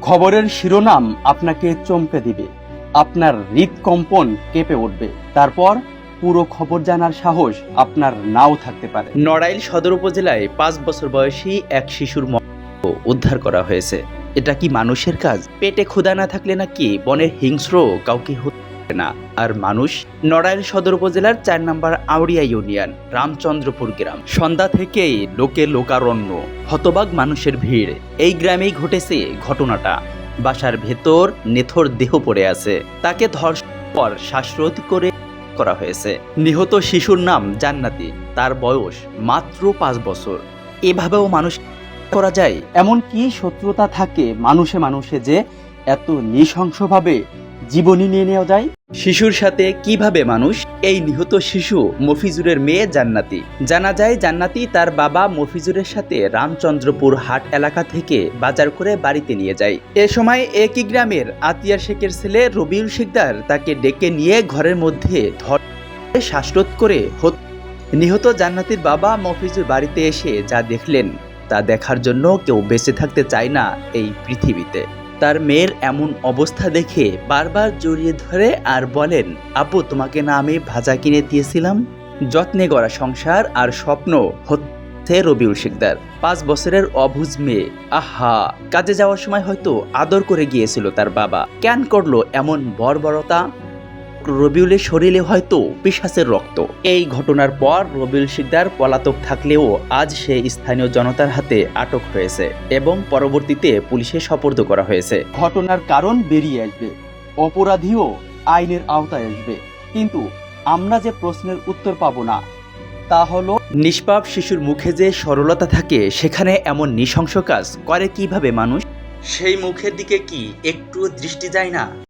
খবরের শিরোনাম আপনাকে চমকে দিবে, আপনার হৃদকম্পন কেঁপে উঠবে, তারপর পুরো খবর জানার সাহস আপনার নাও থাকতে পারে। নড়াইল সদর উপজেলায় 5 বছর বয়সী এক শিশুর মৃতদেহ উদ্ধার করা হয়েছে। এটা কি মানুষের কাজ? পেটে ক্ষুধা না থাকলে নাকি বনের হিংস্র কাউকে হত্যা করে না। আর মানুষ? নড়াইল সদর উপজেলার 4 নম্বর আউড়িয়া ইউনিয়ন রামচন্দ্রপুর গ্রাম। সন্ধ্যা থেকেই লোকে লোকারণ্য, হতবাক মানুষের ভিড়। এই গ্রামেই ঘটেছে ঘটনাটা। বাসার ভেতর নেথর দেহ পড়ে আছে, তাকে ধর্ষণ পর শ্বাসরোধ করে করা হয়েছে। নিহত শিশুর নাম জান্নাতি, তার বয়স মাত্র 5 বছর। এভাবেও মানুষ করা যায়? এমন কি শত্রুতা থাকে মানুষে মানুষে যে এত নৃশংসভাবে জীবনী নিয়ে নেওয়া যায়? শিশুর সাথে কিভাবে মানুষ? এই নিহত শিশু মফিজুরের মেয়ে জান্নাতি। জানা যায় জান্নাতি তার বাবা মফিজুরের সাথে রামচন্দ্রপুর হাট এলাকা থেকে বাজার করে বাড়িতে নিয়ে যায়। এ সময় একই গ্রামের আতিয়ার শেখের ছেলে রবিউল শিকদার তাকে ডেকে নিয়ে ঘরের মধ্যে ধরে শ্বাসরোধ করে নিহত জান্নাতির বাবা মফিজুর বাড়িতে এসে যা দেখলেন তা দেখার জন্য কেউ বেঁচে থাকতে চায় না এই পৃথিবীতে। তার মেয়ের এমন অবস্থা দেখে বারবার জড়িয়ে ধরে আর বলেন, আপু তোমাকে না আমি ভাজা কিনে দিয়েছিলাম? যত্নে গড়া সংসার আর স্বপ্ন হচ্ছে রবিউল শিকদার। 5 বছরের অবুঝ মেয়ে। আহা, কাজে যাওয়ার সময় হয়তো আদর করে গিয়েছিল তার বাবা, কেন করলো এমন বর্বরতা? রবিউলের শরীরে হয়তো পিশাচের রক্ত। এই ঘটনার পর রবিউল শিকদার পলাতক থাকলেও আজ সে স্থানীয় জনতার হাতে আটক হয়েছে এবং পরবর্তীতে পুলিশে সোপর্দ করা হয়েছে। ঘটনার কারণ বেরিয়ে আসবে, অপরাধীও আইনের আওতায় আসবে, কিন্তু আমরা যে প্রশ্নের উত্তর পাবো না তা হলো, নিষ্পাপ শিশুর মুখে যে সরলতা থাকে সেখানে এমন নৃশংস কাজ করে কিভাবে মানুষ? সেই মুখের দিকে কি একটু দৃষ্টি যায় না?